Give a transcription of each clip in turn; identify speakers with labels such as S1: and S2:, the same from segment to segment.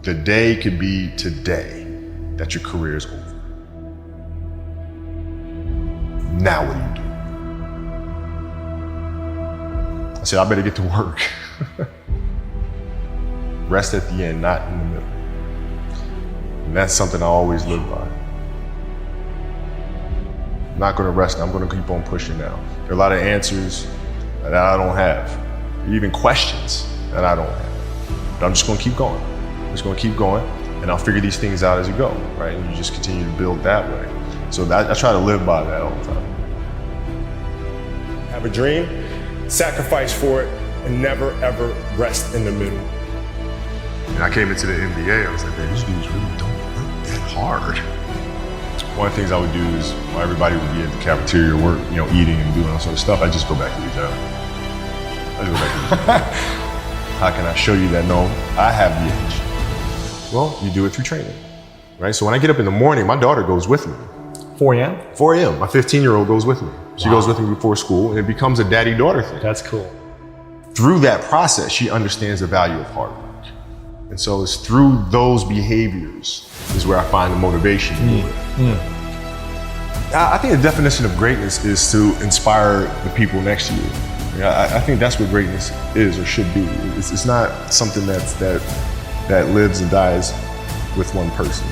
S1: The day could be today that your career is over. Now what do you do? I said, I better get to work. Rest at the end, not in the middle. And that's something I always live by. I'm not gonna rest, I'm gonna keep on pushing now. There are a lot of answers that I don't have, even questions that I don't have. But I'm just gonna keep going. I'm just gonna keep going, and I'll figure these things out as you go, right? And you just continue to build that way. So I try to live by that all the time.
S2: Have a dream, sacrifice for it, and never ever rest in the middle.
S1: And I came into the NBA, I was like, man, these dudes really don't work that hard. One of the things I would do is, while everybody would be at the cafeteria work, eating and doing all sort of stuff, I just go back to the job. How can I show you that, no, I have the edge? Well, you do it through training, right? So when I get up in the morning, my daughter goes with me.
S3: 4 a.m.?
S1: 4 a.m., my 15-year-old goes with me. She goes with me before school, and it becomes a daddy-daughter thing.
S3: That's cool.
S1: Through that process, she understands the value of hard work. And so it's through those behaviors is where I find the motivation to do it. I think the definition of greatness is to inspire the people next to you. I think that's what greatness is or should be. It's not something that lives and dies with one person.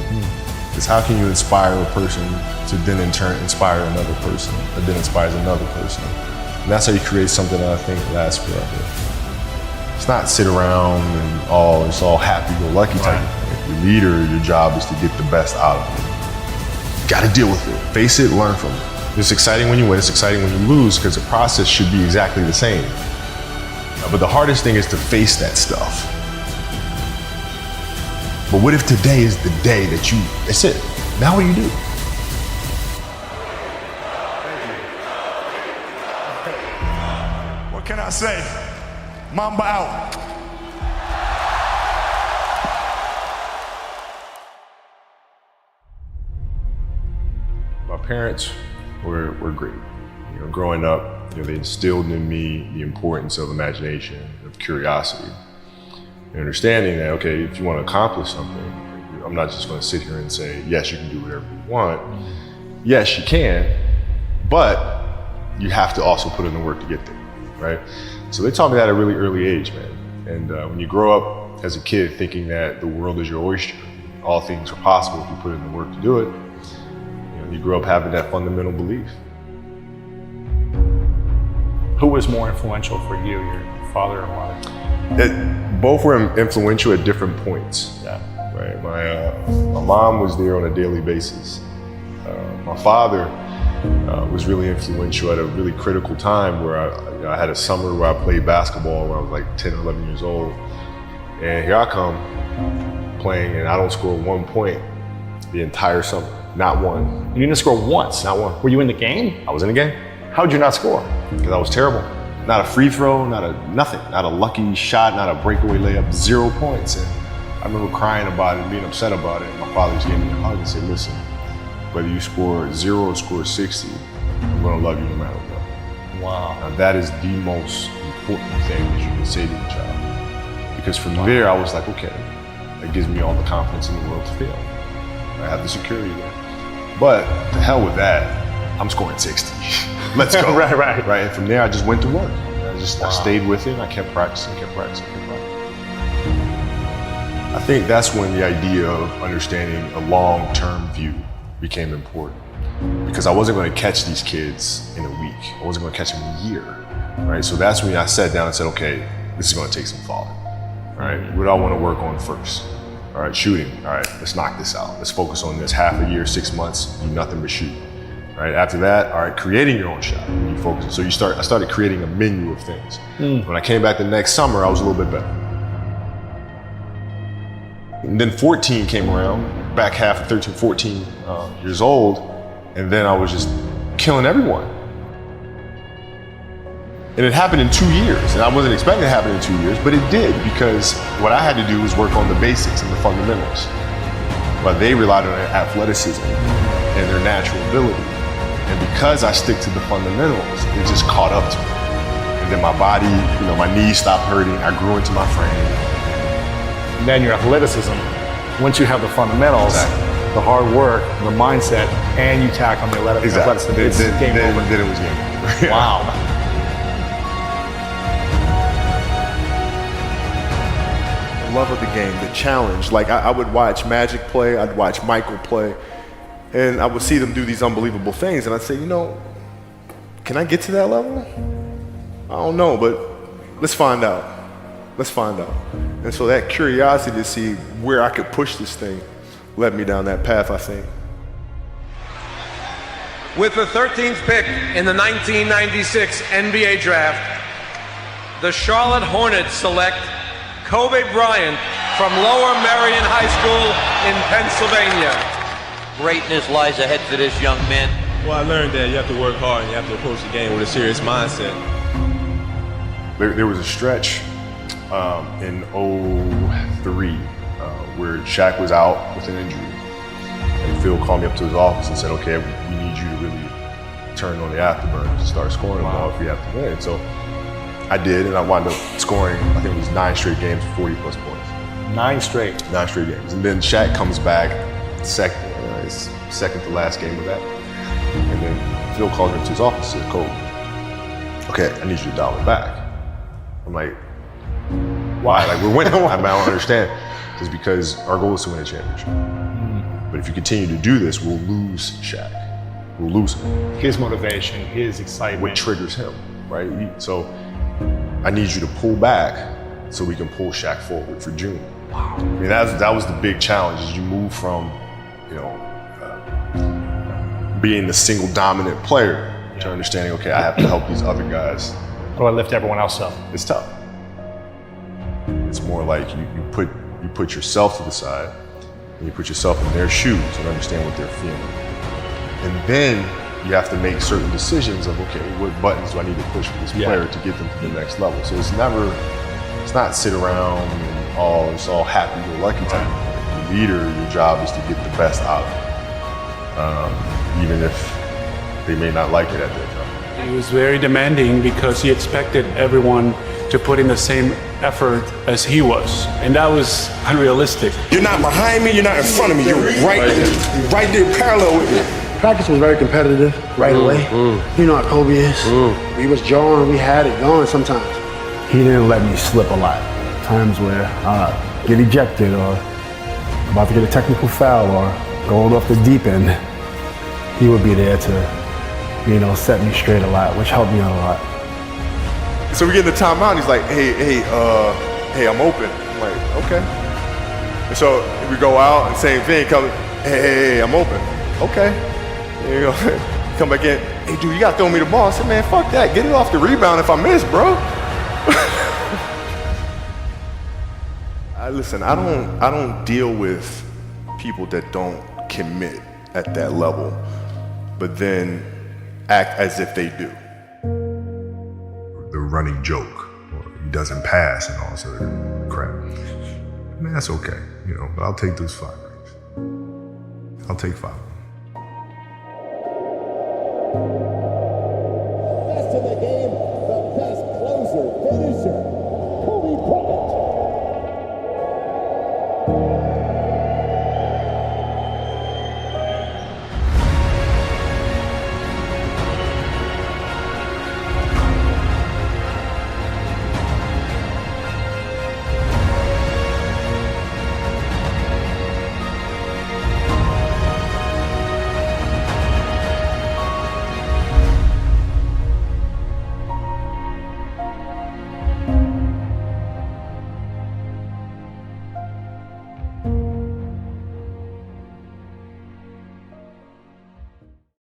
S1: It's how can you inspire a person to then in turn inspire another person, that then inspires another person. And that's how you create something that I think lasts forever. It's not sit around and it's all happy-go-lucky type of thing. If you're a leader, your job is to get the best out of it. You gotta deal with it, face it, learn from it. It's exciting when you win, it's exciting when you lose, because the process should be exactly the same. But the hardest thing is to face that stuff. But what if today is the day that's it? Now what do you do?
S2: What can I say? Mamba out.
S1: My parents were great. Growing up, they instilled in me the importance of imagination, of curiosity, and understanding that, okay, if you want to accomplish something, I'm not just going to sit here and say, yes, you can do whatever you want. Yes, you can, but you have to also put in the work to get there, right? So they taught me that at a really early age, man. And when you grow up as a kid thinking that the world is your oyster, all things are possible if you put in the work to do it, you grow up having that fundamental belief.
S3: Who was more influential for you, your father or mother?
S1: Both were influential at different points.
S3: Yeah.
S1: Right. My mom was there on a daily basis. My father was really influential at a really critical time where I had a summer where I played basketball when I was like 10 or 11 years old. And here I come playing and I don't score 1 point the entire summer. Not one.
S3: You didn't score once?
S1: Not one.
S3: Were you in the game?
S1: I was in the game.
S3: How'd you not score?
S1: Because I was terrible. Not a free throw, nothing. Not a lucky shot, not a breakaway layup, 0 points. And I remember crying about it, being upset about it. My father just gave me a hug and said, listen, whether you score 0 or score 60, I'm gonna love you no matter what.
S3: Wow.
S1: Now that is the most important thing that you can say to a child. Because from there, I was like, okay, that gives me all the confidence in the world to fail. I have the security there. But to hell with that, I'm scoring 60. Let's go.
S3: Right.
S1: And from there, I just went to work. I stayed with it. I kept practicing. I think that's when the idea of understanding a long-term view became important. Because I wasn't going to catch these kids in a week. I wasn't going to catch them in a year. Right? So that's when I sat down and said, okay, this is going to take some thought. All right, what do I want to work on first? All right, shooting. All right, let's knock this out. Let's focus on this. Half a year, 6 months, do nothing but shoot. All right, after that, all right, creating your own shot. You focus. So I started creating a menu of things. When I came back the next summer, I was a little bit better. And then 14 came around, back half of 13, 14 years old, and then I was just killing everyone. And it happened in 2 years, and I wasn't expecting it to happen in 2 years, but it did, because what I had to do was work on the basics and the fundamentals. But they relied on their athleticism and their natural ability. And because I stick to the fundamentals, it just caught up to me. And then my body, my knees stopped hurting, I grew into my frame.
S3: And then your athleticism once you have the fundamentals,
S1: Exactly.
S3: the hard work, the mindset, and you tack on the athletics, it's game over.
S1: Then it was game over.
S3: Wow.
S2: Love of the game, the challenge. Like I would watch Magic play, I'd watch Michael play, and I would see them do these unbelievable things, and I'd say, you know, can I get to that level? I don't know, but let's find out. Let's find out. And so that curiosity to see where I could push this thing led me down that path, I think.
S4: With the 13th pick in the 1996 NBA Draft, the Charlotte Hornets select Kobe Bryant from Lower Merion High School in Pennsylvania.
S5: Greatness lies ahead for this young man.
S6: Well, I learned that you have to work hard and you have to approach the game with a serious mindset.
S1: There was a stretch in 03 where Shaq was out with an injury. And Phil called me up to his office and said, okay, we need you to really turn on the afterburners and start scoring the ball if we have to win. So I did, and I wound up scoring, I think it was 9 straight games, 40 plus points.
S3: 9 straight.
S1: 9 straight games. And then Shaq comes back, his second to last game of that. And then Phil calls me up to his office and said, Kobe, okay, I need you to dial it back. I'm like, why? Like, we're winning. I don't understand. It's because our goal is to win a championship. But if you continue to do this, we'll lose Shaq. We'll lose him.
S3: His motivation, his excitement.
S1: What triggers him, right? So I need you to pull back so we can pull Shaq forward for June. Wow. I mean, that was the big challenge, is you move from, being the single dominant player to understanding, okay, I have to help these other guys.
S3: How do I lift everyone else up?
S1: It's tough. It's more like you put yourself to the side and you put yourself in their shoes and understand what they're feeling. And then you have to make certain decisions of, okay, what buttons do I need to push for this player to get them to the next level? So it's not sit around and it's all happy-go-lucky time. The leader, your job is to get the best out of it, even if they may not like it at that time.
S7: He was very demanding because he expected everyone to put in the same effort as he was, and that was unrealistic.
S2: You're not behind me, you're not in front of me, you're right there parallel with me.
S8: Practice was very competitive right away. You know how Kobe is. We was jawing, we had it going sometimes.
S9: He didn't let me slip a lot. Times where I get ejected or about to get a technical foul or going off the deep end, he would be there to, set me straight a lot, which helped me out a lot.
S2: So we get in the timeout and he's like, hey, I'm open. I'm like, okay. And so we go out and same thing, hey, I'm open. Okay. Come back in, hey dude, you gotta throw me the ball. I said, man, fuck that, get it off the rebound if I miss, bro. Listen, I don't deal with people that don't commit at that level, but then act as if they do.
S1: The running joke, or he doesn't pass and all sort of crap. I mean, that's okay, but I'll take those 5 rings. I'll take 5.